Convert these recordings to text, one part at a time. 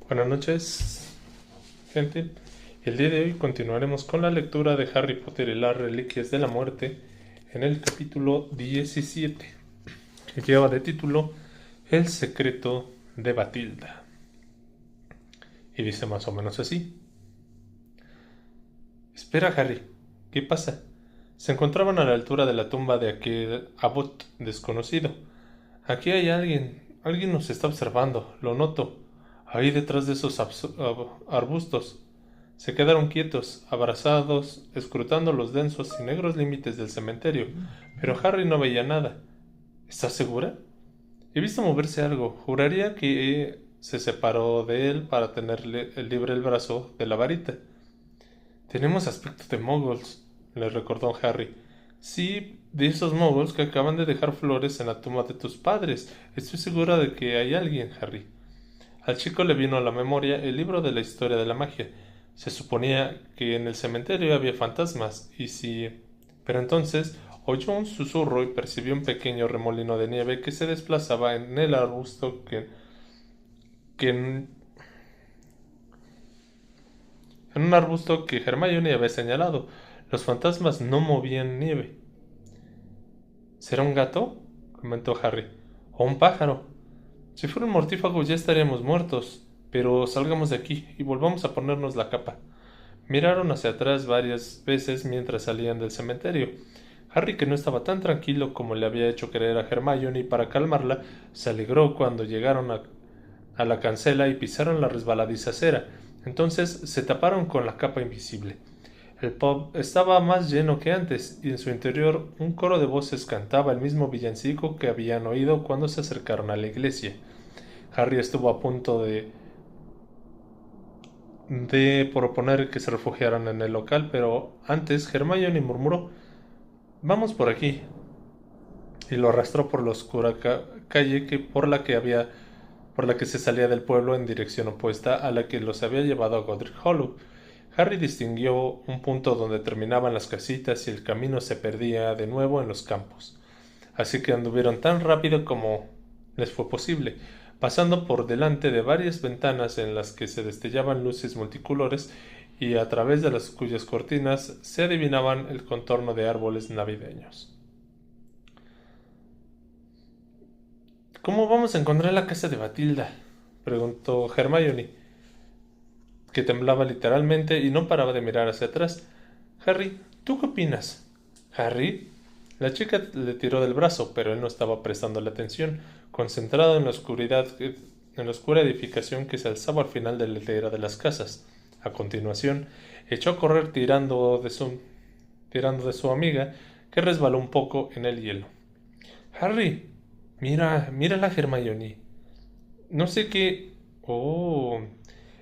Buenas noches, gente. El día de hoy continuaremos con la lectura de Harry Potter y las Reliquias de la Muerte en el capítulo 17, que lleva de título El secreto de Batilda. Y dice más o menos así. Espera, Harry, ¿qué pasa? Se encontraban a la altura de la tumba de aquel abbot desconocido. Aquí hay alguien. Alguien nos está observando, lo noto. Ahí detrás de esos arbustos. Se quedaron quietos, abrazados, escrutando los densos y negros límites del cementerio, pero Harry no veía nada. ¿Estás segura? He visto moverse algo. Juraría que se separó de él para tenerle libre el brazo de la varita. Tenemos aspecto de moguls, le recordó Harry. Sí, de esos moguls que acaban de dejar flores en la tumba de tus padres. Estoy segura de que hay alguien, Harry. Al chico le vino a la memoria el libro de la historia de la magia. Se suponía que en el cementerio había fantasmas, y si... Pero entonces oyó un susurro y percibió un pequeño remolino de nieve que se desplazaba en el arbusto que en un arbusto que Hermione había señalado. Los fantasmas no movían nieve. ¿Será un gato?, comentó Harry. ¿O un pájaro? Si fuera un mortífago ya estaríamos muertos. Pero salgamos de aquí y volvamos a ponernos la capa. Miraron hacia atrás varias veces mientras salían del cementerio. Harry, que no estaba tan tranquilo como le había hecho creer a Hermione, para calmarla, se alegró cuando llegaron a la cancela y pisaron la resbaladiza acera. Entonces se taparon con la capa invisible. El pub estaba más lleno que antes, y en su interior un coro de voces cantaba el mismo villancico que habían oído cuando se acercaron a la iglesia. Harry estuvo a punto de proponer que se refugiaran en el local, pero antes Hermione murmuró: «Vamos por aquí», y lo arrastró por la oscura calle por la que se salía del pueblo en dirección opuesta a la que los había llevado a Godric Hollow. Harry distinguió un punto donde terminaban las casitas y el camino se perdía de nuevo en los campos. Así que anduvieron tan rápido como les fue posible, pasando por delante de varias ventanas en las que se destellaban luces multicolores y a través de las cuyas cortinas se adivinaban el contorno de árboles navideños. «¿Cómo vamos a encontrar la casa de Batilda?», preguntó Hermione, que temblaba literalmente y no paraba de mirar hacia atrás. «Harry, ¿tú qué opinas?» «¿Harry?». La chica le tiró del brazo, pero él no estaba prestándole atención, concentrado en la oscura edificación que se alzaba al final de la hilera de las casas. A continuación, echó a correr tirando de su amiga, que resbaló un poco en el hielo. «Harry, mira la Hermione. No sé qué...». «Oh».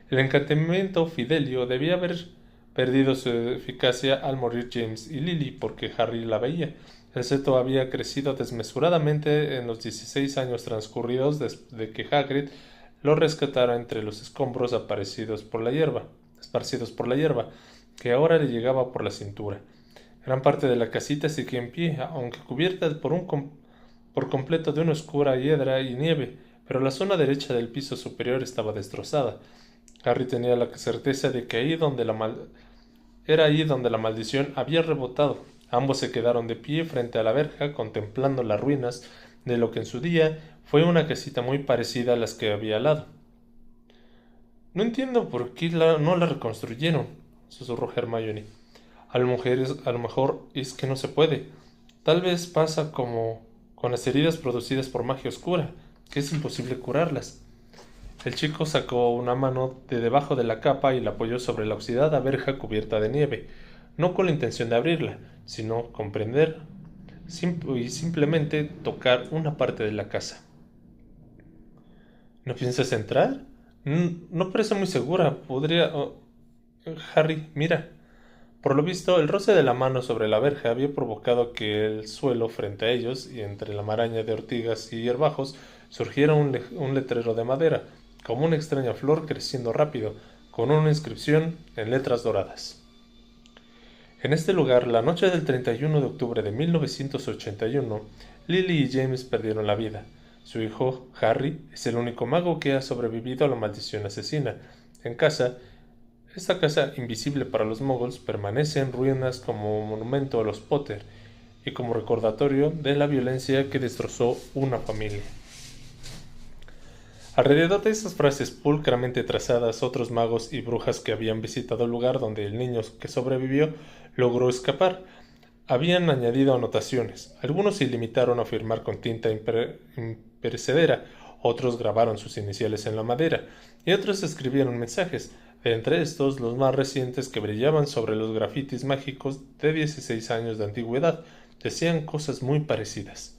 El encantamiento Fidelio debía haber perdido su eficacia al morir James y Lily, porque Harry la veía. El seto había crecido desmesuradamente en los 16 años transcurridos desde que Hagrid lo rescatara entre los escombros esparcidos por la hierba, que ahora le llegaba por la cintura. Gran parte de la casita seguía en pie, aunque cubierta por completo de una oscura hiedra y nieve, pero la zona derecha del piso superior estaba destrozada. Harry tenía la certeza de que era ahí donde la maldición había rebotado. Ambos se quedaron de pie frente a la verja, contemplando las ruinas de lo que en su día fue una casita muy parecida a las que había al lado. «No entiendo por qué no la reconstruyeron», susurró Hermione. A lo mejor es que no se puede. Tal vez pasa como con las heridas producidas por magia oscura, que es imposible curarlas. El chico sacó una mano de debajo de la capa y la apoyó sobre la oxidada verja cubierta de nieve, no con la intención de abrirla, sino comprender y simplemente tocar una parte de la casa. «¿No piensas entrar? No parece muy segura. Podría...». «Harry, mira». Por lo visto, el roce de la mano sobre la verja había provocado que el suelo frente a ellos, y entre la maraña de ortigas y hierbajos, surgiera un letrero de madera, como una extraña flor creciendo rápido, con una inscripción en letras doradas. En este lugar, la noche del 31 de octubre de 1981, Lily y James perdieron la vida. Su hijo, Harry, es el único mago que ha sobrevivido a la maldición asesina. En casa, esta casa invisible para los muggles permanece en ruinas como monumento a los Potter y como recordatorio de la violencia que destrozó una familia. Alrededor de esas frases pulcramente trazadas, otros magos y brujas que habían visitado el lugar donde el niño que sobrevivió logró escapar habían añadido anotaciones. Algunos se limitaron a firmar con tinta imperecedera, otros grabaron sus iniciales en la madera, y otros escribieron mensajes. De entre estos, los más recientes que brillaban sobre los grafitis mágicos de 16 años de antigüedad decían cosas muy parecidas.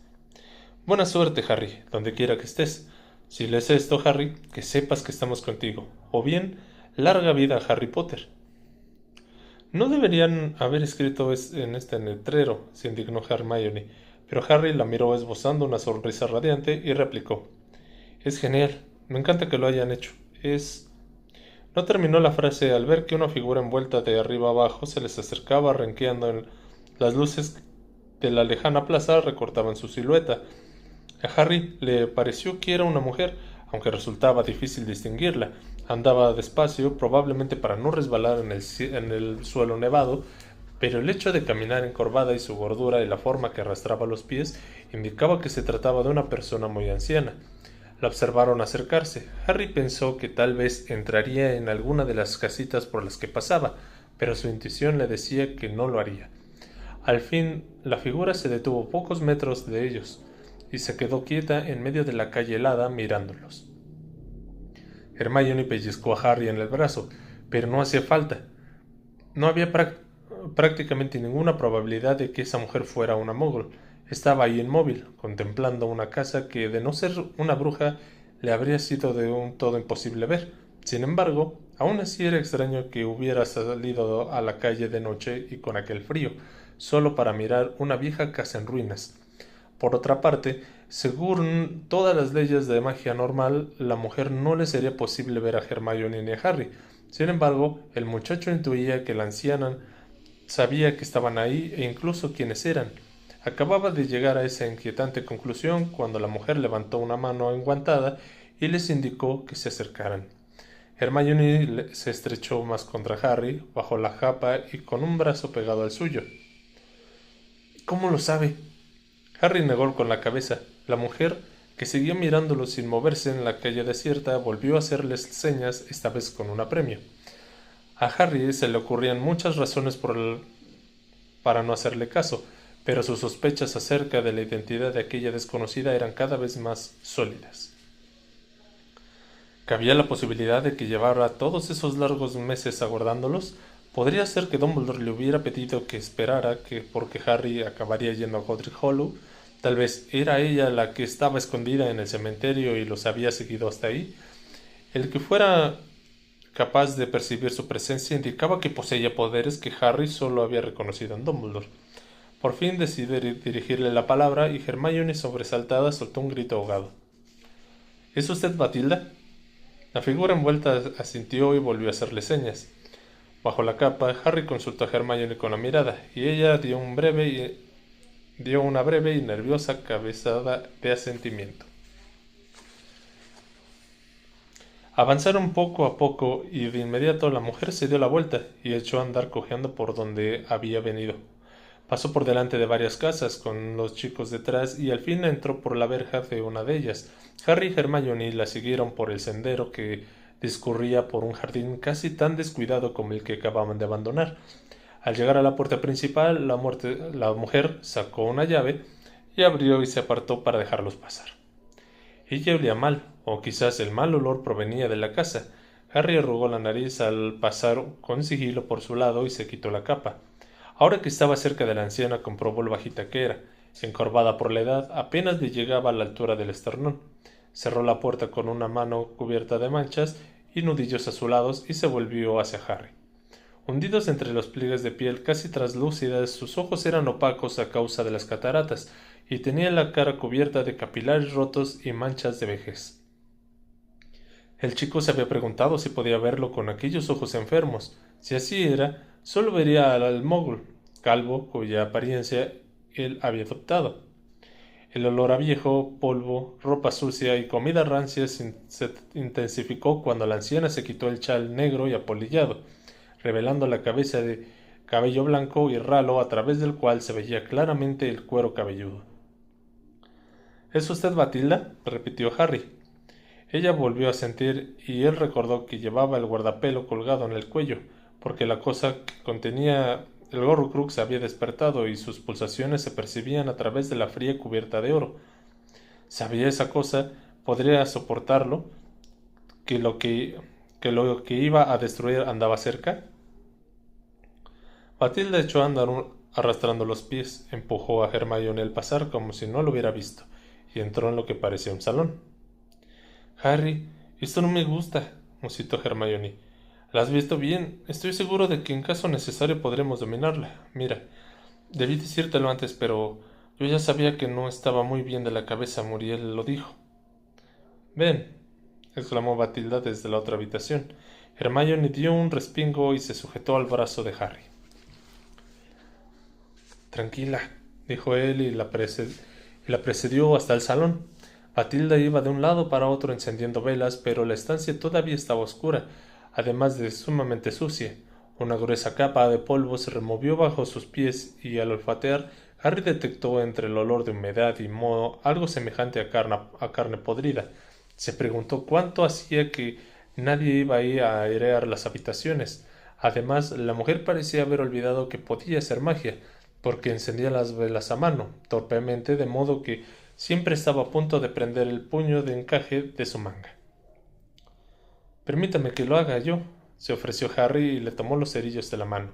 Buena suerte, Harry, donde quiera que estés. Si lees esto, Harry, que sepas que estamos contigo. O bien, larga vida a Harry Potter. No deberían haber escrito en este letrero, se indignó Hermione, pero Harry la miró esbozando una sonrisa radiante y replicó: Es genial, me encanta que lo hayan hecho. No terminó la frase al ver que una figura envuelta de arriba abajo se les acercaba renqueando en las luces de la lejana plaza recortaban su silueta. A Harry le pareció que era una mujer, aunque resultaba difícil distinguirla. Andaba despacio, probablemente para no resbalar en el suelo nevado, pero el hecho de caminar encorvada y su gordura y la forma que arrastraba los pies indicaba que se trataba de una persona muy anciana. La observaron acercarse. Harry pensó que tal vez entraría en alguna de las casitas por las que pasaba, pero su intuición le decía que no lo haría. Al fin, la figura se detuvo pocos metros de ellos y se quedó quieta en medio de la calle helada mirándolos. Hermione pellizcó a Harry en el brazo, pero no hacía falta. No había prácticamente ninguna probabilidad de que esa mujer fuera una mogul. Estaba ahí inmóvil, contemplando una casa que, de no ser una bruja, le habría sido de un todo imposible ver. Sin embargo, aún así era extraño que hubiera salido a la calle de noche y con aquel frío, solo para mirar una vieja casa en ruinas. Por otra parte, según todas las leyes de magia normal, la mujer no le sería posible ver a Hermione ni a Harry. Sin embargo, el muchacho intuía que la anciana sabía que estaban ahí e incluso quiénes eran. Acababa de llegar a esa inquietante conclusión cuando la mujer levantó una mano enguantada y les indicó que se acercaran. Hermione se estrechó más contra Harry, bajo la capa y con un brazo pegado al suyo. ¿Cómo lo sabe? Harry negó con la cabeza. La mujer, que seguía mirándolo sin moverse en la calle desierta, volvió a hacerles señas, esta vez con un apremio. A Harry se le ocurrían muchas razones para no hacerle caso, pero sus sospechas acerca de la identidad de aquella desconocida eran cada vez más sólidas. ¿Cabía la posibilidad de que llevara todos esos largos meses aguardándolos? Podría ser que Dumbledore le hubiera pedido que esperara, porque Harry acabaría yendo a Godric Hollow. Tal vez era ella la que estaba escondida en el cementerio y los había seguido hasta ahí. El que fuera capaz de percibir su presencia indicaba que poseía poderes que Harry solo había reconocido en Dumbledore. Por fin decidió dirigirle la palabra y Hermione, sobresaltada, soltó un grito ahogado. ¿Es usted Matilda? La figura envuelta asintió y volvió a hacerle señas. Bajo la capa, Harry consultó a Hermione con la mirada, y ella dio una breve y nerviosa cabezada de asentimiento. Avanzaron poco a poco y de inmediato la mujer se dio la vuelta y echó a andar cojeando por donde había venido. Pasó por delante de varias casas con los chicos detrás y al fin entró por la verja de una de ellas. Harry y Hermione la siguieron por el sendero que discurría por un jardín casi tan descuidado como el que acababan de abandonar. Al llegar a la puerta principal, la mujer sacó una llave y abrió y se apartó para dejarlos pasar. Ella olía mal, o quizás el mal olor provenía de la casa. Harry arrugó la nariz al pasar con sigilo por su lado y se quitó la capa. Ahora que estaba cerca de la anciana, comprobó lo bajita que era. Encorvada por la edad, apenas le llegaba a la altura del esternón. Cerró la puerta con una mano cubierta de manchas y nudillos azulados y se volvió hacia Harry. Hundidos entre los pliegues de piel casi traslúcidas, sus ojos eran opacos a causa de las cataratas y tenía la cara cubierta de capilares rotos y manchas de vejez. El chico se había preguntado si podía verlo con aquellos ojos enfermos. Si así era, solo vería al mogul, calvo, cuya apariencia él había adoptado. El olor a viejo, polvo, ropa sucia y comida rancia se intensificó cuando la anciana se quitó el chal negro y apolillado, revelando la cabeza de cabello blanco y ralo a través del cual se veía claramente el cuero cabelludo. ¿Es usted Batilda?, repitió Harry. Ella volvió a sentir y él recordó que llevaba el guardapelo colgado en el cuello, porque la cosa que contenía el Horrocrux había despertado y sus pulsaciones se percibían a través de la fría cubierta de oro. ¿Sabía esa cosa? ¿Podría soportarlo? ¿Que lo que iba a destruir andaba cerca? Batilda echó a andar arrastrando los pies, empujó a Hermione al pasar como si no lo hubiera visto, y entró en lo que parecía un salón. Harry, esto no me gusta, musitó Hermione. ¿La has visto bien? Estoy seguro de que en caso necesario podremos dominarla. Mira, debí decírtelo antes, pero yo ya sabía que no estaba muy bien de la cabeza, Muriel lo dijo. Ven, exclamó Batilda desde la otra habitación. Hermione dio un respingo y se sujetó al brazo de Harry. Tranquila, dijo él y la precedió hasta el salón. Batilda iba de un lado para otro encendiendo velas, pero la estancia todavía estaba oscura, además de sumamente sucia. Una gruesa capa de polvo se removió bajo sus pies y al olfatear, Harry detectó entre el olor de humedad y moho algo semejante a carne podrida. Se preguntó cuánto hacía que nadie iba ahí a airear las habitaciones. Además, la mujer parecía haber olvidado que podía hacer magia, porque encendía las velas a mano, torpemente, de modo que siempre estaba a punto de prender el puño de encaje de su manga. Permítame que lo haga yo, se ofreció Harry y le tomó los cerillos de la mano.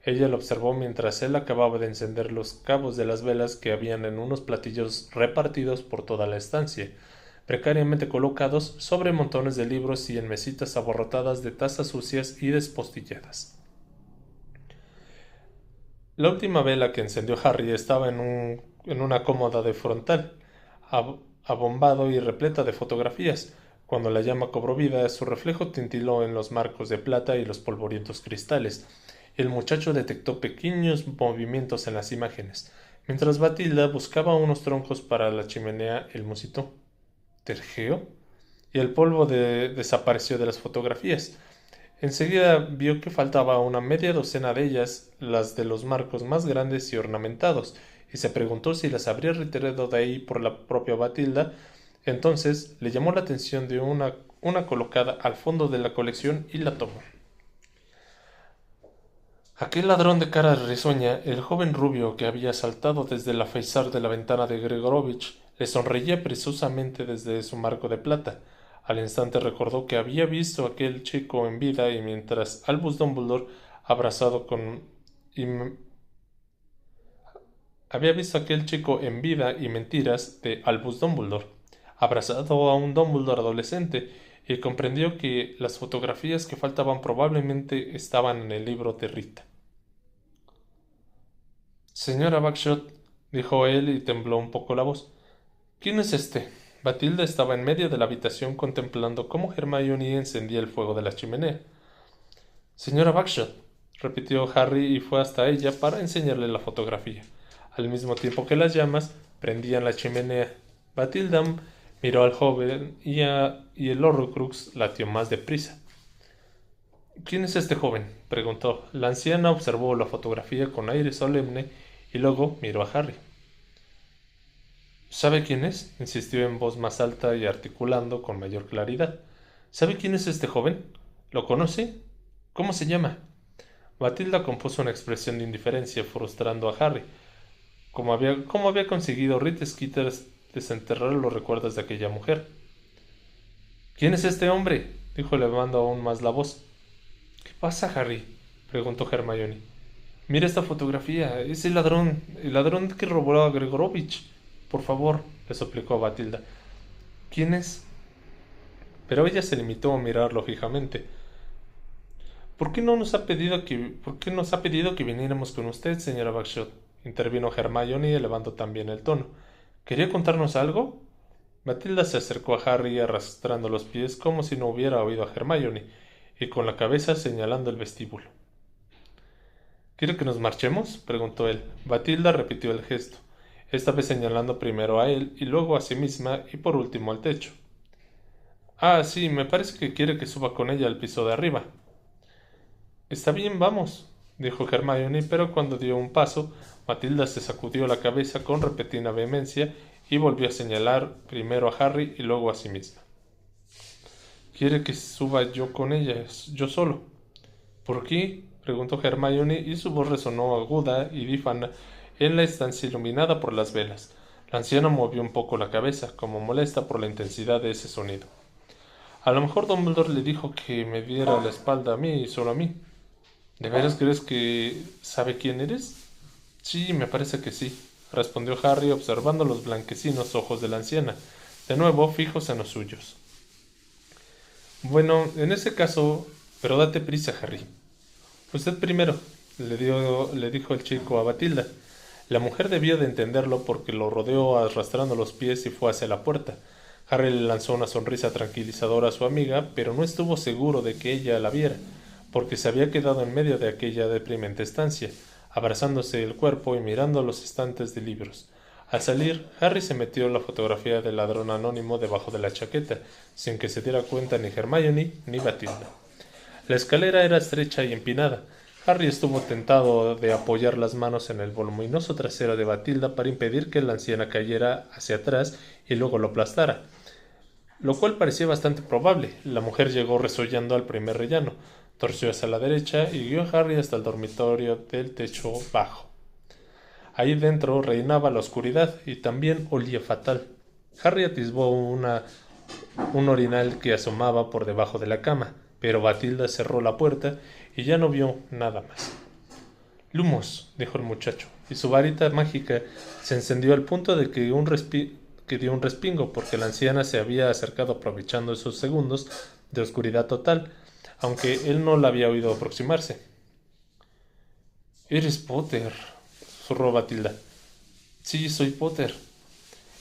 Ella lo observó mientras él acababa de encender los cabos de las velas que habían en unos platillos repartidos por toda la estancia, precariamente colocados sobre montones de libros y en mesitas abarrotadas de tazas sucias y despostilladas. La última vela que encendió Harry estaba en una cómoda de frontal, abombado y repleta de fotografías. Cuando la llama cobró vida, su reflejo tintiló en los marcos de plata y los polvorientos cristales. El muchacho detectó pequeños movimientos en las imágenes. Mientras Batilda buscaba unos troncos para la chimenea, él musitó. ¿Tergeo? Y el polvo desapareció de las fotografías. Enseguida vio que faltaba una media docena de ellas, las de los marcos más grandes y ornamentados, y se preguntó si las habría retirado de ahí por la propia Batilda. Entonces le llamó la atención de una colocada al fondo de la colección y la tomó. Aquel ladrón de cara risueña, el joven rubio que había saltado desde el alféizar de la ventana de Gregorovich, le sonreía precisamente desde su marco de plata. Al instante recordó que había visto a aquel chico en vida y mientras Albus Dumbledore abrazado con había visto a aquel chico en vida y mentiras de Albus Dumbledore, abrazado a un Dumbledore adolescente, y comprendió que las fotografías que faltaban probablemente estaban en el libro de Rita. Señora Bagshot, dijo él y tembló un poco la voz. ¿Quién es este? Batilda estaba en medio de la habitación contemplando cómo Hermione encendía el fuego de la chimenea. Señora Bagshot, repitió Harry y fue hasta ella para enseñarle la fotografía. Al mismo tiempo que las llamas prendían la chimenea, Batilda miró al joven y el Horrocrux latió más deprisa. ¿Quién es este joven? Preguntó. La anciana observó la fotografía con aire solemne y luego miró a Harry. ¿Sabe quién es? Insistió en voz más alta y articulando con mayor claridad. ¿Sabe quién es este joven? ¿Lo conoce? ¿Cómo se llama? Batilda compuso una expresión de indiferencia, frustrando a Harry. ¿Cómo había conseguido Rita Skeeters desenterrar los recuerdos de aquella mujer? ¿Quién es este hombre? Dijo elevando aún más la voz. ¿Qué pasa, Harry? Preguntó Hermione. Mira esta fotografía. Es el ladrón que robó a Gregorovich. Por favor, le suplicó a Batilda. ¿Quién es? Pero ella se limitó a mirarlo fijamente. ¿Por qué nos ha pedido que viniéramos con usted, señora Bagshot? Intervino Hermione elevando también el tono. ¿Quería contarnos algo? Batilda se acercó a Harry arrastrando los pies como si no hubiera oído a Hermione, y con la cabeza señalando el vestíbulo. ¿Quiere que nos marchemos? Preguntó él. Batilda repitió el gesto. esta vez señalando primero a él y luego a sí misma y por último al techo. Ah, sí, me parece que quiere que suba con ella al piso de arriba. Está bien, vamos, dijo Hermione, pero cuando dio un paso, Matilda se sacudió la cabeza con repentina vehemencia y volvió a señalar primero a Harry y luego a sí misma. Quiere que suba yo con ella, yo solo. ¿Por qué? Preguntó Hermione y su voz resonó aguda y dífana en la estancia iluminada por las velas. La anciana movió un poco la cabeza, como molesta por la intensidad de ese sonido. A lo mejor Dumbledore le dijo que me diera la espalda a mí y solo a mí. ¿De veras crees que sabe quién eres? Sí, me parece que sí, respondió Harry observando los blanquecinos ojos de la anciana, de nuevo fijos en los suyos. Bueno, en ese caso, pero date prisa, Harry. Usted primero, le dijo el chico a Batilda. La mujer debió de entenderlo porque lo rodeó arrastrando los pies y fue hacia la puerta. Harry le lanzó una sonrisa tranquilizadora a su amiga, pero no estuvo seguro de que ella la viera, porque se había quedado en medio de aquella deprimente estancia, abrazándose el cuerpo y mirando los estantes de libros. Al salir, Harry se metió la fotografía del ladrón anónimo debajo de la chaqueta, sin que se diera cuenta ni Hermione ni Batilda. La escalera era estrecha y empinada. Harry estuvo tentado de apoyar las manos en el voluminoso trasero de Batilda para impedir que la anciana cayera hacia atrás y luego lo aplastara, lo cual parecía bastante probable. La mujer llegó resollando al primer rellano, torció hacia la derecha y guió a Harry hasta el dormitorio del techo bajo. Ahí dentro reinaba la oscuridad y también olía fatal. Harry atisbó un orinal que asomaba por debajo de la cama, pero Batilda cerró la puerta y ya no vio nada más. Lumos, dijo el muchacho, y su varita mágica se encendió al punto de que dio un respingo, porque la anciana se había acercado aprovechando esos segundos de oscuridad total, aunque él no la había oído aproximarse. «Eres Potter», susurró Batilda. «Sí, soy Potter».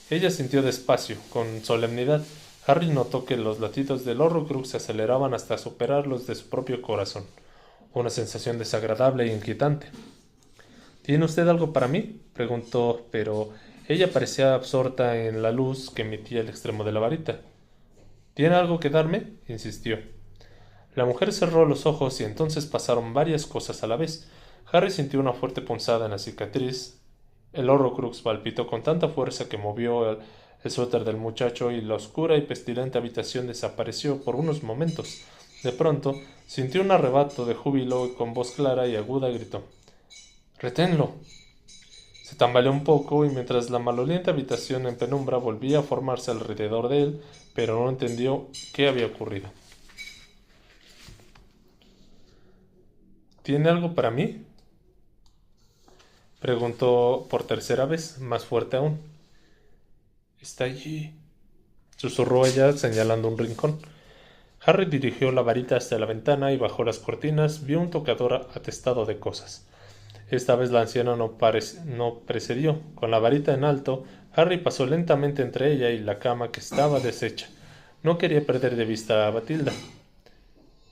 Ella sintió despacio, con solemnidad. Harry notó que los latidos del Horrocrux se aceleraban hasta superar los de su propio corazón. Una sensación desagradable e inquietante. «¿Tiene usted algo para mí?», preguntó, pero ella parecía absorta en la luz que emitía el extremo de la varita. «¿Tiene algo que darme?», insistió. La mujer cerró los ojos y entonces pasaron varias cosas a la vez. Harry sintió una fuerte punzada en la cicatriz. El Horrocrux palpitó con tanta fuerza que movió el suéter del muchacho y la oscura y pestilente habitación desapareció por unos momentos. De pronto, sintió un arrebato de júbilo y con voz clara y aguda gritó: «¡Reténlo!». Se tambaleó un poco y mientras la maloliente habitación en penumbra volvía a formarse alrededor de él, pero no entendió qué había ocurrido. «¿Tiene algo para mí?», preguntó por tercera vez, más fuerte aún. «Está allí», susurró ella señalando un rincón. Harry dirigió la varita hasta la ventana y bajo las cortinas vio un tocador atestado de cosas. Esta vez la anciana no precedió. Con la varita en alto, Harry pasó lentamente entre ella y la cama que estaba deshecha. No quería perder de vista a Batilda.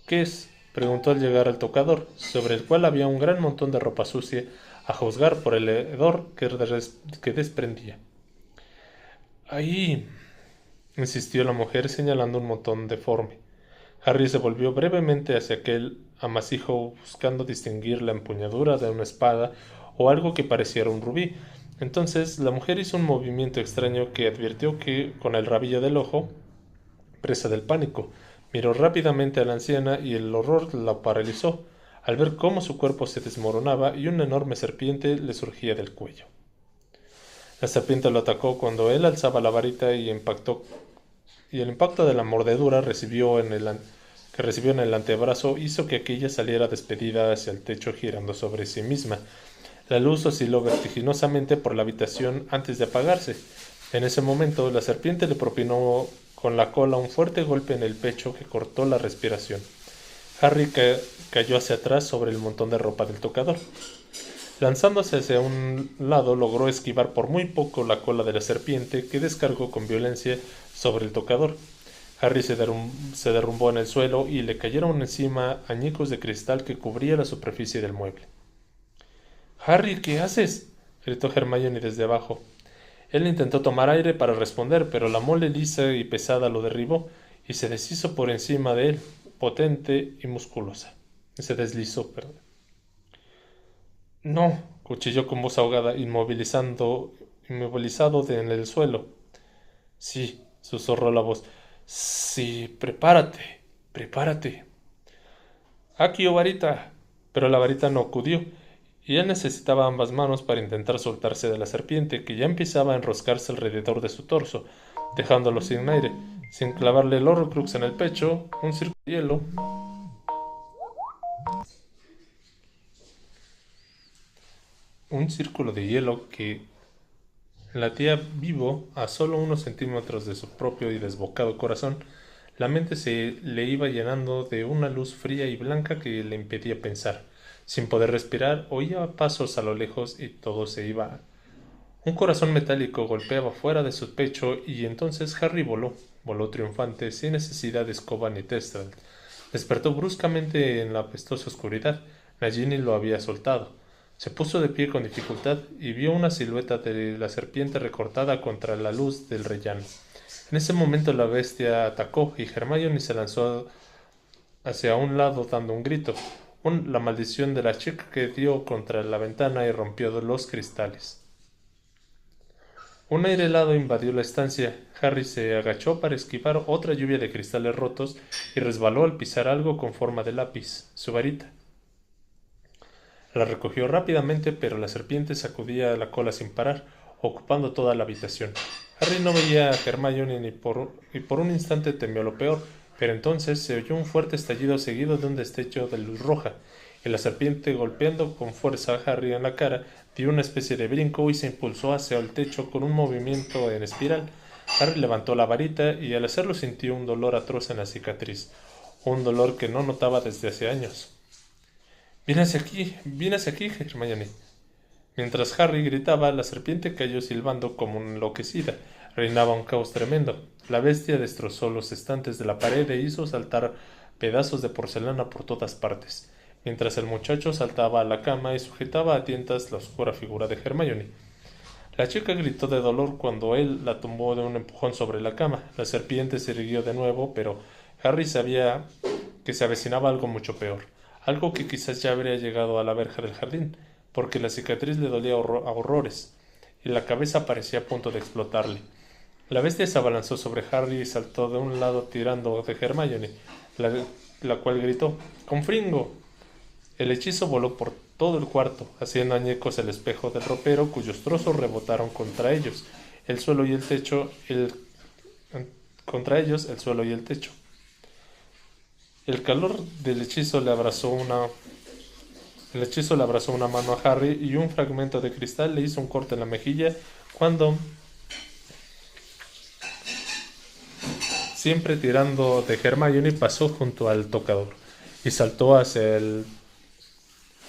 «¿Qué es?», preguntó al llegar al tocador, sobre el cual había un gran montón de ropa sucia, a juzgar por el hedor que desprendía. «Ahí», insistió la mujer señalando un montón deforme. Harry se volvió brevemente hacia aquel amasijo buscando distinguir la empuñadura de una espada o algo que pareciera un rubí. Entonces la mujer hizo un movimiento extraño que advirtió que, con el rabillo del ojo, presa del pánico, miró rápidamente a la anciana y el horror la paralizó al ver cómo su cuerpo se desmoronaba y una enorme serpiente le surgía del cuello. La serpiente lo atacó cuando él alzaba la varita y el impacto de la mordedura que recibió en el antebrazo hizo que aquella saliera despedida hacia el techo girando sobre sí misma. La luz osciló vertiginosamente por la habitación antes de apagarse. En ese momento la serpiente le propinó con la cola un fuerte golpe en el pecho que cortó la respiración. Harry cayó hacia atrás sobre el montón de ropa del tocador. Lanzándose hacia un lado, logró esquivar por muy poco la cola de la serpiente, que descargó con violencia sobre el tocador. Harry se derrumbó en el suelo y le cayeron encima añicos de cristal que cubría la superficie del mueble. «Harry, ¿qué haces?», gritó Hermione desde abajo. Él intentó tomar aire para responder, pero la mole lisa y pesada lo derribó y se deshizo por encima de él, potente y musculosa. Se deslizó, perdón. No, cuchilló con voz ahogada, inmovilizado en el suelo. Sí, susurró la voz. Sí, prepárate, prepárate. Aquí, oh varita. Pero la varita no acudió, y él necesitaba ambas manos para intentar soltarse de la serpiente, que ya empezaba a enroscarse alrededor de su torso, dejándolo sin aire, sin clavarle el horrocrux en el pecho, un círculo de hielo que latía vivo a solo unos centímetros de su propio y desbocado corazón. La mente se le iba llenando de una luz fría y blanca que le impedía pensar. Sin poder respirar, oía pasos a lo lejos y todo se iba. Un corazón metálico golpeaba fuera de su pecho y entonces Harry voló triunfante, sin necesidad de escoba ni testral. Despertó bruscamente en la apestosa oscuridad. Nagini lo había soltado. Se puso de pie con dificultad y vio una silueta de la serpiente recortada contra la luz del rellano. En ese momento la bestia atacó y Hermione se lanzó hacia un lado dando un grito. La maldición de la chica que dio contra la ventana y rompió los cristales. Un aire helado invadió la estancia. Harry se agachó para esquivar otra lluvia de cristales rotos y resbaló al pisar algo con forma de lápiz, su varita. La recogió rápidamente, pero la serpiente sacudía la cola sin parar, ocupando toda la habitación. Harry no veía a Hermione y por un instante temió lo peor, pero entonces se oyó un fuerte estallido seguido de un destello de luz roja, y la serpiente, golpeando con fuerza a Harry en la cara, dio una especie de brinco y se impulsó hacia el techo con un movimiento en espiral. Harry levantó la varita y al hacerlo sintió un dolor atroz en la cicatriz, un dolor que no notaba desde hace años. Viene hacia aquí, Hermione. Mientras Harry gritaba, la serpiente cayó silbando como enloquecida. Reinaba un caos tremendo. La bestia destrozó los estantes de la pared e hizo saltar pedazos de porcelana por todas partes, mientras el muchacho saltaba a la cama y sujetaba a tientas la oscura figura de Hermione. La chica gritó de dolor cuando él la tumbó de un empujón sobre la cama. La serpiente se irguió de nuevo, pero Harry sabía que se avecinaba algo mucho peor, algo que quizás ya habría llegado a la verja del jardín, porque la cicatriz le dolía a horrores, y la cabeza parecía a punto de explotarle. La bestia se abalanzó sobre Harry y saltó de un lado tirando de Hermione, la cual gritó ¡Confringo! El hechizo voló por todo el cuarto, haciendo añicos el espejo del ropero, cuyos trozos rebotaron contra ellos, el suelo y el techo, contra ellos el suelo y el techo. El calor del hechizo le abrazó una mano a Harry y un fragmento de cristal le hizo un corte en la mejilla cuando, siempre tirando de Hermione, pasó junto al tocador y saltó hacia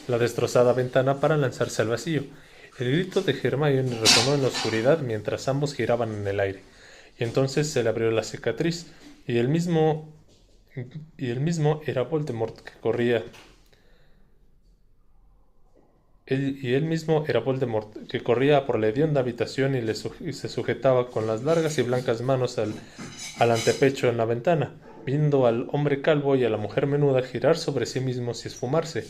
la destrozada ventana para lanzarse al vacío. El grito de Hermione resonó en la oscuridad mientras ambos giraban en el aire, y entonces se le abrió la cicatriz, y él mismo era Voldemort que corría. Él mismo era Voldemort, que corría por la hedionda habitación y se sujetaba con las largas y blancas manos al antepecho en la ventana, viendo al hombre calvo y a la mujer menuda girar sobre sí mismos y esfumarse.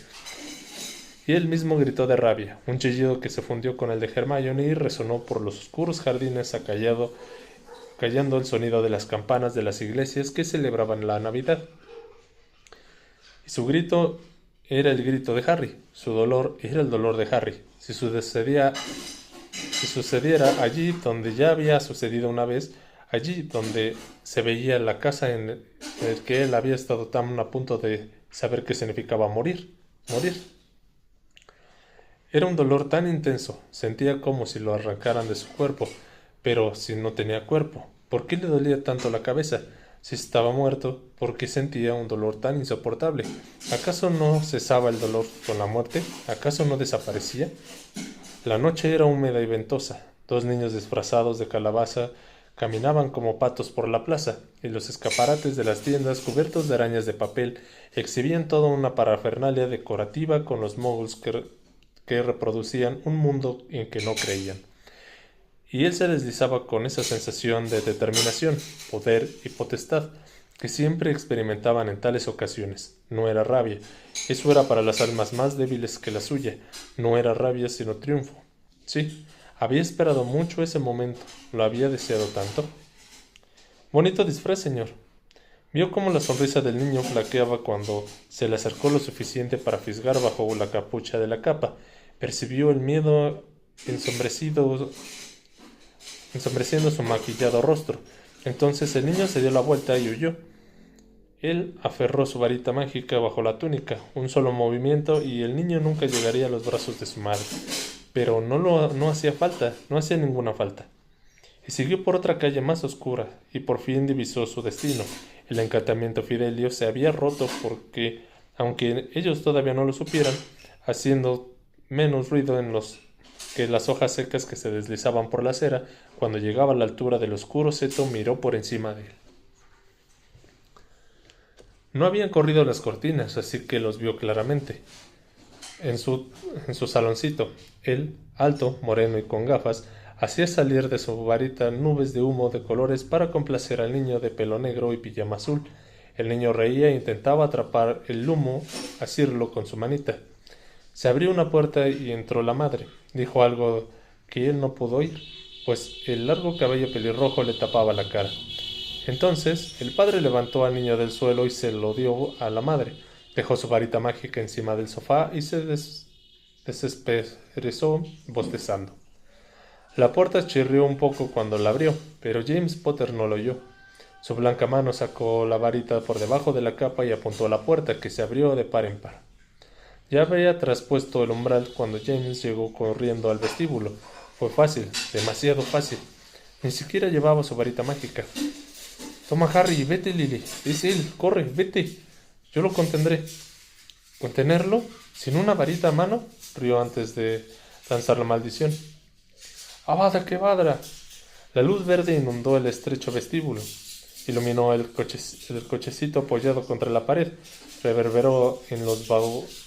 Y él mismo gritó de rabia, un chillido que se fundió con el de Hermione y resonó por los oscuros jardines callando el sonido de las campanas de las iglesias que celebraban la Navidad. Y su grito era el grito de Harry, su dolor era el dolor de Harry. Si sucediera allí donde ya había sucedido una vez, allí donde se veía la casa en el que él había estado tan a punto de saber qué significaba morir. Era un dolor tan intenso, sentía como si lo arrancaran de su cuerpo, pero si no tenía cuerpo, ¿por qué le dolía tanto la cabeza? Si estaba muerto, ¿por qué sentía un dolor tan insoportable? ¿Acaso no cesaba el dolor con la muerte? ¿Acaso no desaparecía? La noche era húmeda y ventosa. 2 niños disfrazados de calabaza caminaban como patos por la plaza, y los escaparates de las tiendas, cubiertos de arañas de papel, exhibían toda una parafernalia decorativa con los moguls que reproducían un mundo en que no creían. y él se deslizaba con esa sensación de determinación, poder y potestad que siempre experimentaban en tales ocasiones. No era rabia, eso era para las almas más débiles que la suya, no era rabia sino triunfo. Sí, había esperado mucho ese momento, lo había deseado tanto. Bonito disfraz, señor. Vio cómo la sonrisa del niño flaqueaba cuando se le acercó lo suficiente para fisgar bajo la capucha de la capa. Percibió el miedo ensombreciendo su maquillado rostro. Entonces el niño se dio la vuelta y huyó. Él aferró su varita mágica bajo la túnica, un solo movimiento y el niño nunca llegaría a los brazos de su madre. Pero no hacía falta, no hacía ninguna falta. Y siguió por otra calle más oscura, y por fin divisó su destino. El encantamiento Fidelio se había roto porque, aunque ellos todavía no lo supieran, haciendo menos ruido que las hojas secas que se deslizaban por la acera, cuando llegaba a la altura del oscuro seto miró por encima de él. No habían corrido las cortinas, así que los vio claramente. En su saloncito, él, alto, moreno y con gafas, hacía salir de su varita nubes de humo de colores para complacer al niño de pelo negro y pijama azul. El niño reía e intentaba atrapar el humo, asirlo con su manita. Se abrió una puerta y entró la madre. Dijo algo que él no pudo oír, pues el largo cabello pelirrojo le tapaba la cara. Entonces el padre levantó al niño del suelo y se lo dio a la madre. Dejó su varita mágica encima del sofá y se desesperezó bostezando. La puerta chirrió un poco cuando la abrió, pero James Potter no lo oyó. Su blanca mano sacó la varita por debajo de la capa y apuntó a la puerta, que se abrió de par en par. Ya había traspuesto el umbral cuando James llegó corriendo al vestíbulo. Fue fácil, demasiado fácil. Ni siquiera llevaba su varita mágica. Toma, Harry, vete, Lily. Es él, corre, vete. Yo lo contendré. ¿Contenerlo? ¿Sin una varita a mano? Rió antes de lanzar la maldición. ¡Avada Kedavra! La luz verde inundó el estrecho vestíbulo. Iluminó el cochecito apoyado contra la pared. Reverberó en los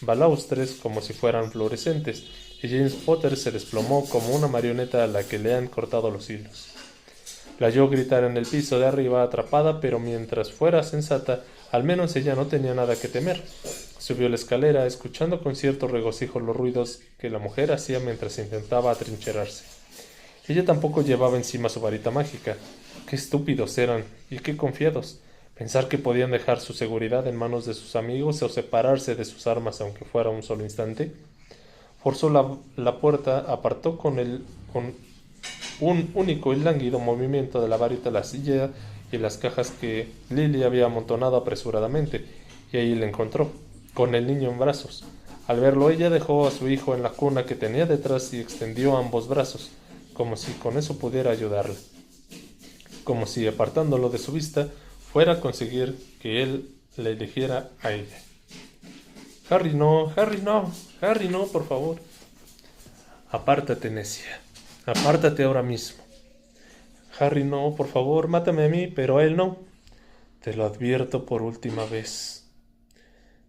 balaustres como si fueran fluorescentes, y James Potter se desplomó como una marioneta a la que le han cortado los hilos. La oyó gritar en el piso de arriba atrapada, pero mientras fuera sensata, al menos ella no tenía nada que temer. Subió la escalera, escuchando con cierto regocijo los ruidos que la mujer hacía mientras intentaba atrincherarse. Ella tampoco llevaba encima su varita mágica. Qué estúpidos eran y qué confiados. Pensar que podían dejar su seguridad en manos de sus amigos o separarse de sus armas aunque fuera un solo instante. Forzó la puerta, apartó con un único y lánguido movimiento de la varita la silla y las cajas que Lily había amontonado apresuradamente, y ahí le encontró, con el niño en brazos. Al verlo ella dejó a su hijo en la cuna que tenía detrás y extendió ambos brazos, como si con eso pudiera ayudarle, como si apartándolo de su vista fuera a conseguir que él le eligiera a ella. Harry, no, Harry, no, Harry, no, por favor. Apártate, necia, apártate ahora mismo. Harry, no, por favor, mátame a mí, pero a él no. Te lo advierto por última vez.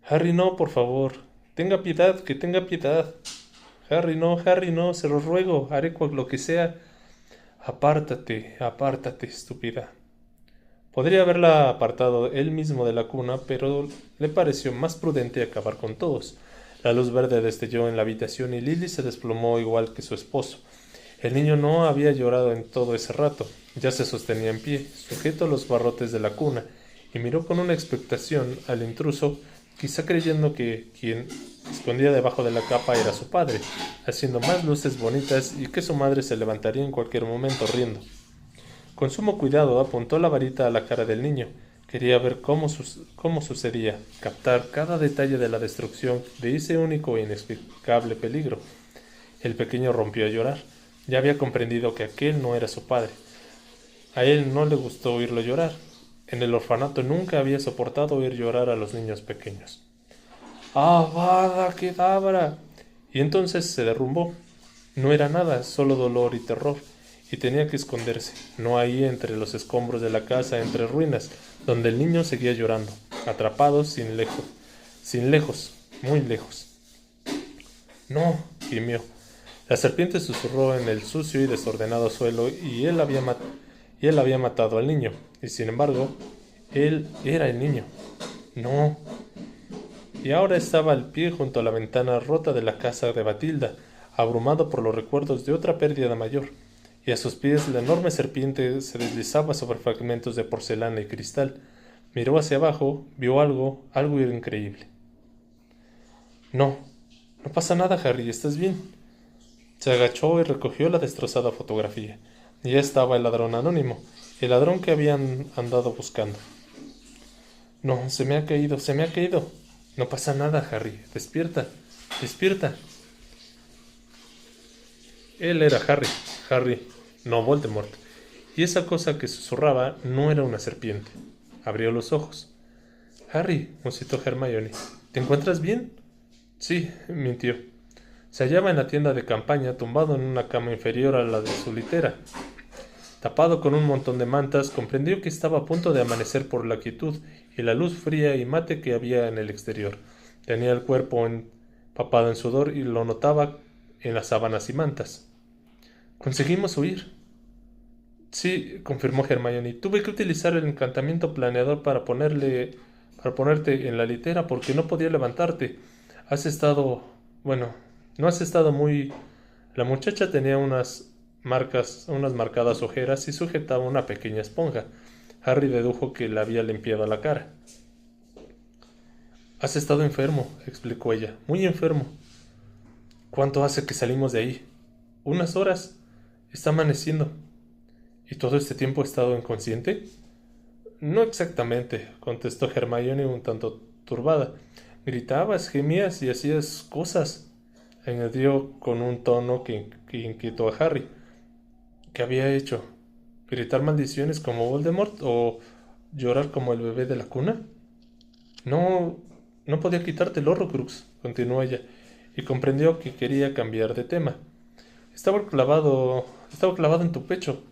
Harry, no, por favor, tenga piedad, que tenga piedad. Harry, no, se lo ruego, haré lo que sea. Apártate, apártate, estúpida. Podría haberla apartado él mismo de la cuna, pero le pareció más prudente acabar con todos. La luz verde destelló en la habitación y Lily se desplomó igual que su esposo. El niño no había llorado en todo ese rato. Ya se sostenía en pie, sujeto a los barrotes de la cuna, y miró con una expectación al intruso, quizá creyendo que quien escondía debajo de la capa era su padre, haciendo más luces bonitas y que su madre se levantaría en cualquier momento riendo. Con sumo cuidado apuntó la varita a la cara del niño. Quería ver cómo sucedía, captar cada detalle de la destrucción de ese único e inexplicable peligro. El pequeño rompió a llorar. Ya había comprendido que aquel no era su padre. A él no le gustó oírlo llorar. En el orfanato nunca había soportado oír llorar a los niños pequeños. ¡Avada Kedavra! Y entonces se derrumbó. No era nada, solo dolor y terror. Y tenía que esconderse, no ahí entre los escombros de la casa, entre ruinas, donde el niño seguía llorando, atrapado sin lejos, muy lejos. No, gimió. La serpiente susurró en el sucio y desordenado suelo y él había matado al niño. Y sin embargo, él era el niño. No. Y ahora estaba al pie junto a la ventana rota de la casa de Batilda, abrumado por los recuerdos de otra pérdida mayor. Y a sus pies la enorme serpiente se deslizaba sobre fragmentos de porcelana y cristal. Miró hacia abajo, vio algo increíble. No, no pasa nada, Harry, ¿estás bien? Se agachó y recogió la destrozada fotografía. Ya estaba el ladrón anónimo, el ladrón que habían andado buscando. No, se me ha caído, se me ha caído. No pasa nada, Harry, despierta, despierta. Él era Harry, no Voldemort. Y esa cosa que susurraba no era una serpiente. Abrió los ojos. Harry, musitó Hermione, ¿te encuentras bien? Sí, mintió. Se hallaba en la tienda de campaña, tumbado en una cama inferior a la de su litera. Tapado con un montón de mantas, comprendió que estaba a punto de amanecer por la quietud y la luz fría y mate que había en el exterior. Tenía el cuerpo empapado en sudor y lo notaba en las sábanas y mantas. «Conseguimos huir». «Sí», confirmó Hermione. «Tuve que utilizar el encantamiento planeador para ponerte en la litera porque no podía levantarte. Has estado... bueno, no has estado muy...». La muchacha tenía unas marcadas ojeras y sujetaba una pequeña esponja. Harry dedujo que le había limpiado la cara. «Has estado enfermo», explicó ella, «muy enfermo». «¿Cuánto hace que salimos de ahí?» «Unas horas. Está amaneciendo». «¿Y todo este tiempo he estado inconsciente?» «No exactamente», contestó Hermione un tanto turbada. «Gritabas, gemías y hacías cosas», añadió con un tono que inquietó a Harry. «¿Qué había hecho? ¿Gritar maldiciones como Voldemort o llorar como el bebé de la cuna?» No podía quitarte el Horrocrux», continuó ella, y comprendió que quería cambiar de tema. Estaba clavado en tu pecho.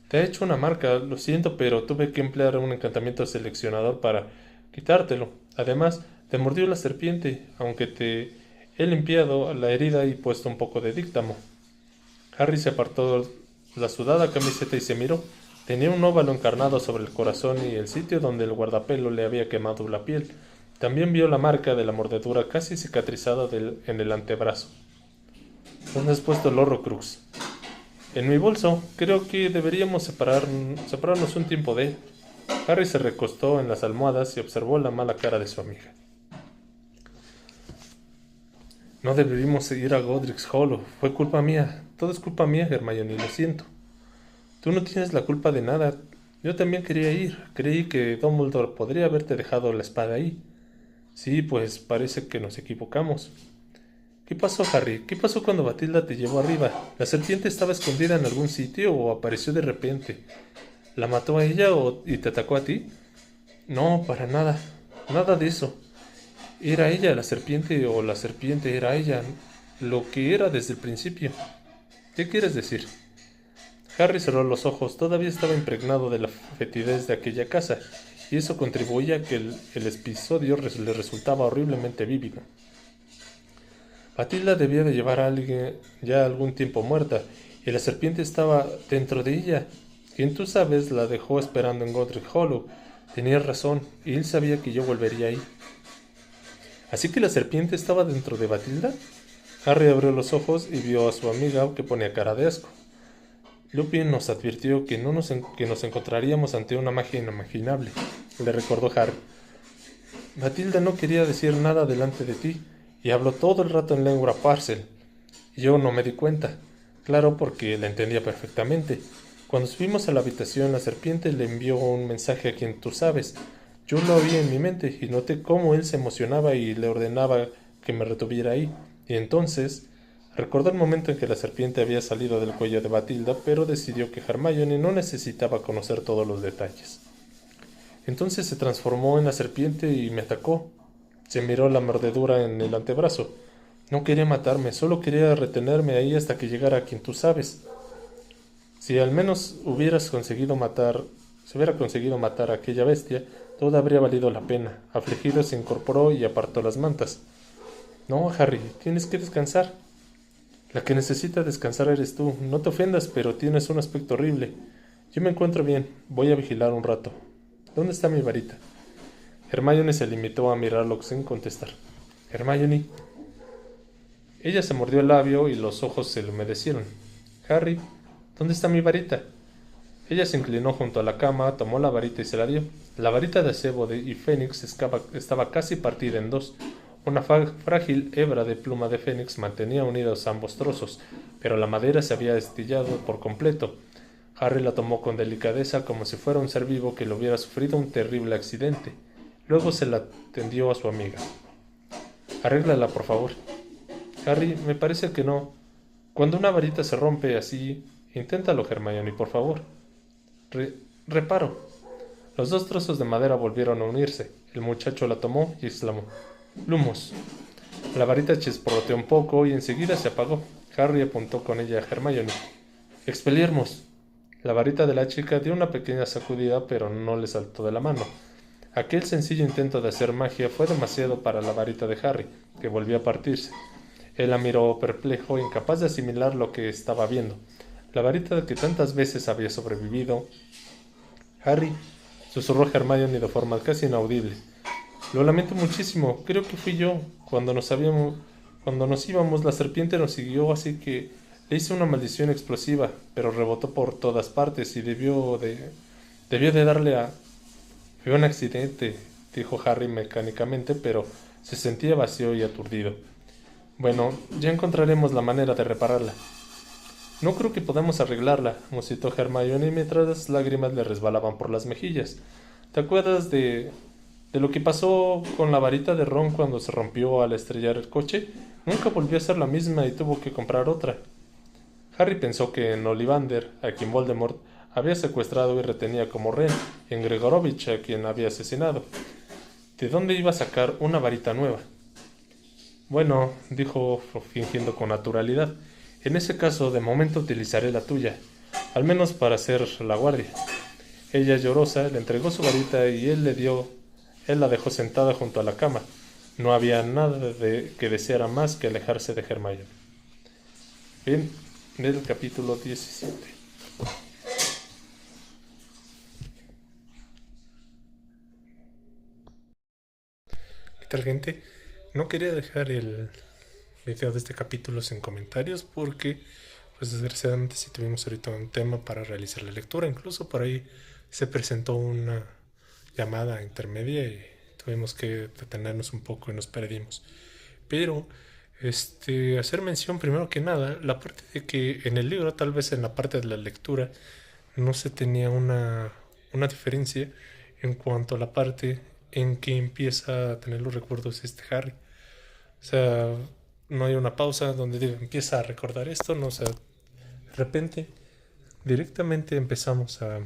Te ha hecho una marca, lo siento, pero tuve que emplear un encantamiento seleccionador para quitártelo. Además, te mordió la serpiente, aunque te he limpiado la herida y puesto un poco de díctamo». Harry se apartó la sudada camiseta y se miró. Tenía un óvalo encarnado sobre el corazón y el sitio donde el guardapelo le había quemado la piel. También vio la marca de la mordedura casi cicatrizada en el antebrazo. «¿Dónde has puesto el Horrocrux?» «En mi bolso. Creo que deberíamos separarnos un tiempo de él». Harry se recostó en las almohadas y observó la mala cara de su amiga. «No deberíamos ir a Godric's Hollow. Fue culpa mía. Todo es culpa mía, Hermione, lo siento». «Tú no tienes la culpa de nada. Yo también quería ir. Creí que Dumbledore podría haberte dejado la espada ahí». «Sí, pues parece que nos equivocamos». «¿Qué pasó, Harry? ¿Qué pasó cuando Batilda te llevó arriba? ¿La serpiente estaba escondida en algún sitio o apareció de repente? ¿La mató a ella y te atacó a ti?» «No, para nada. Nada de eso. ¿Era ella la serpiente o la serpiente era ella? Lo que era desde el principio». «¿Qué quieres decir?» Harry cerró los ojos. Todavía estaba impregnado de la fetidez de aquella casa, y eso contribuía a que el episodio le resultaba horriblemente vívido. Batilda debía de llevar a alguien ya algún tiempo muerta, y la serpiente estaba dentro de ella. Quien tú sabes la dejó esperando en Godric Hollow. Tenías razón, y él sabía que yo volvería ahí. ¿Así que la serpiente estaba dentro de Batilda? Harry abrió los ojos y vio a su amiga que ponía cara de asco. «Lupin nos advirtió que nos encontraríamos ante una magia inimaginable», le recordó Harry. «Batilda no quería decir nada delante de ti, y habló todo el rato en lengua parcel. Yo no me di cuenta, claro, porque la entendía perfectamente. Cuando subimos a la habitación, la serpiente le envió un mensaje a quien tú sabes. Yo lo oí en mi mente y noté cómo él se emocionaba y le ordenaba que me retuviera ahí. Y entonces recordó el momento en que la serpiente había salido del cuello de Batilda, pero decidió que Hermione no necesitaba conocer todos los detalles. Entonces se transformó en la serpiente y me atacó. Se miró la mordedura en el antebrazo. No quería matarme, solo quería retenerme ahí hasta que llegara quien tú sabes. Si al menos se hubiera conseguido matar a aquella bestia, todo habría valido la pena. Afligido se incorporó y apartó las mantas. «No, Harry, tienes que descansar». La que necesita descansar eres tú. No te ofendas, pero tienes un aspecto horrible. Yo me encuentro bien. Voy a vigilar un rato. ¿Dónde está mi varita? Hermione se limitó a mirarlo sin contestar. Hermione. Ella se mordió el labio y los ojos se le humedecieron. Harry, ¿dónde está mi varita? Ella se inclinó junto a la cama, tomó la varita y se la dio. La varita de acebo y fénix estaba casi partida en dos. Una frágil hebra de pluma de fénix mantenía unidos ambos trozos, pero la madera se había estillado por completo. Harry la tomó con delicadeza como si fuera un ser vivo que le hubiera sufrido un terrible accidente. Luego se la tendió a su amiga. Arréglala, por favor. Harry, me parece que no. Cuando una varita se rompe así, inténtalo, Hermione, por favor. Reparo. Los dos trozos de madera volvieron a unirse. El muchacho la tomó y exclamó: Lumos. La varita chisporroteó un poco y enseguida se apagó. Harry apuntó con ella a Hermione. Expelliarmus. La varita de la chica dio una pequeña sacudida, pero no le saltó de la mano. Aquel sencillo intento de hacer magia fue demasiado para la varita de Harry, que volvió a partirse. Él la miró perplejo, incapaz de asimilar lo que estaba viendo. La varita que tantas veces había sobrevivido. Harry, susurró Hermione de forma casi inaudible. Lo lamento muchísimo, creo que fui yo. Cuando nos íbamos, la serpiente nos siguió, así que le hice una maldición explosiva, pero rebotó por todas partes y debió de darle a... Fue un accidente, dijo Harry mecánicamente, pero se sentía vacío y aturdido. Bueno, ya encontraremos la manera de repararla. No creo que podamos arreglarla, musitó Hermione mientras las lágrimas le resbalaban por las mejillas. ¿Te acuerdas de lo que pasó con la varita de Ron cuando se rompió al estrellar el coche? Nunca volvió a ser la misma y tuvo que comprar otra. Harry pensó que en Ollivander, a quien Voldemort había secuestrado y retenía como rehén, y en Gregorovich, a quien había asesinado. ¿De dónde iba a sacar una varita nueva? Bueno, dijo fingiendo con naturalidad, en ese caso de momento utilizaré la tuya, al menos para hacer la guardia. Ella, llorosa, le entregó su varita y él la dejó sentada junto a la cama. No había nada que deseara más que alejarse de Hermione. Fin del capítulo 17. ¿Qué tal, gente? No quería dejar el video de este capítulo sin comentarios porque, pues desgraciadamente sí tuvimos ahorita un tema para realizar la lectura. Incluso por ahí se presentó una llamada intermedia y tuvimos que detenernos un poco y nos perdimos. Pero hacer mención primero que nada la parte de que en el libro, tal vez en la parte de la lectura, no se tenía una diferencia en cuanto a la parte en que empieza a tener los recuerdos Harry. O sea, no hay una pausa donde diga, empieza a recordar esto, no, o sea, de repente directamente empezamos a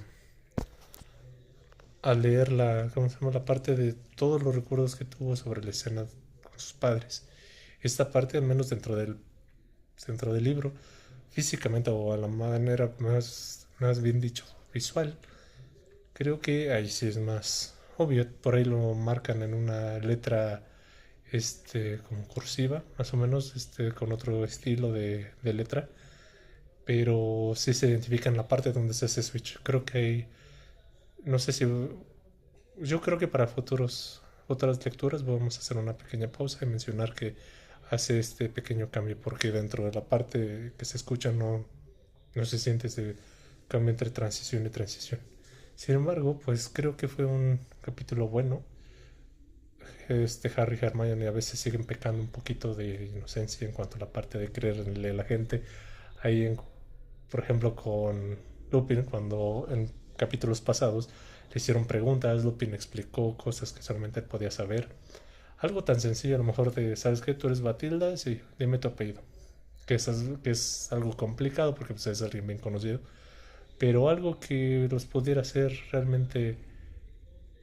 leer ¿cómo se llama? La parte de todos los recuerdos que tuvo sobre la escena con sus padres. Esta parte, al menos dentro del libro, físicamente o a la manera más bien dicho, visual, creo que ahí sí es más obvio. Por ahí lo marcan en una letra como cursiva, más o menos, con otro estilo de letra, pero sí se identifica en la parte donde se hace switch. Creo que hay, no sé si, yo creo que para otras lecturas vamos a hacer una pequeña pausa y mencionar que hace este pequeño cambio, porque dentro de la parte que se escucha no se siente ese cambio entre transición y transición. Sin embargo, pues creo que fue un capítulo bueno. Harry y Hermione a veces siguen pecando un poquito de inocencia en cuanto a la parte de creerle a la gente. Ahí, por ejemplo, con Lupin, cuando en capítulos pasados le hicieron preguntas, Lupin explicó cosas que solamente él podía saber. Algo tan sencillo, a lo mejor de, ¿sabes qué? ¿Tú eres Batilda? Sí, dime tu apellido. Que es algo complicado porque pues, es alguien bien conocido. Pero algo que los pudiera hacer realmente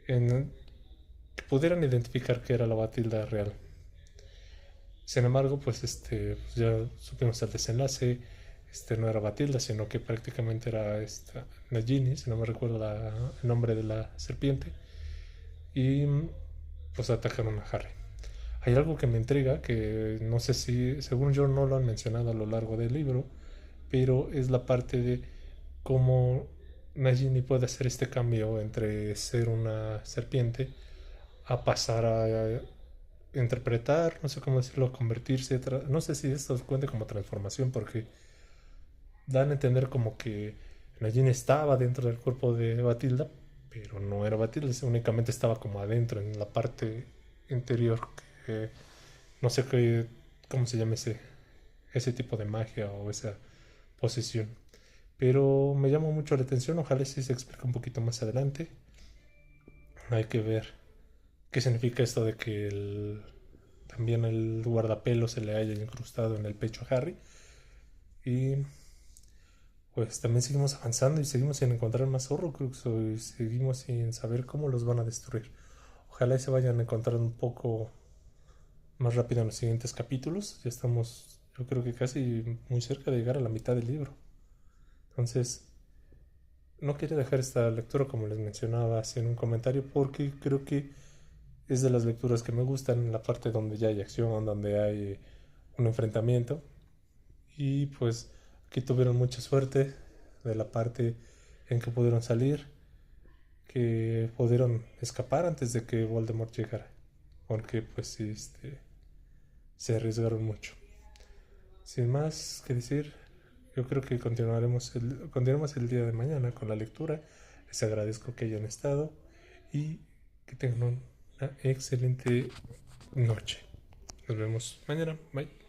que pudieran identificar que era la Batilda real. Sin embargo, pues ya supimos el desenlace. No era Batilda, sino que prácticamente era Nagini, si no me recuerdo el nombre de la serpiente. Y pues atacaron a Harry. hay algo que me intriga, que no sé si, según yo, no lo han mencionado a lo largo del libro, pero es la parte de cómo Nagini puede hacer este cambio entre ser una serpiente a pasar a interpretar, no sé cómo decirlo, convertirse, no sé si esto cuenta como transformación, porque dan a entender como que Nagini estaba dentro del cuerpo de Batilda, pero no era Batilda, únicamente estaba como adentro, en la parte interior, que no sé qué, cómo se llama ese tipo de magia o esa posesión. Pero me llama mucho la atención, ojalá sí se explique un poquito más adelante. Hay que ver qué significa esto de que también el guardapelo se le haya incrustado en el pecho a Harry. Y pues también seguimos avanzando y seguimos sin encontrar más Horrocrux y seguimos sin saber cómo los van a destruir. Ojalá y se vayan a encontrar un poco más rápido en los siguientes capítulos. Ya estamos, yo creo que casi muy cerca de llegar a la mitad del libro. Entonces, no quería dejar esta lectura como les mencionaba así en un comentario porque creo que es de las lecturas que me gustan, la parte donde ya hay acción, donde hay un enfrentamiento. Y pues aquí tuvieron mucha suerte de la parte en que pudieron salir, que pudieron escapar antes de que Voldemort llegara. Porque pues sí, se arriesgaron mucho. Sin más que decir, yo creo que continuaremos el día de mañana con la lectura. Les agradezco que hayan estado y que tengan una excelente noche. Nos vemos mañana. Bye.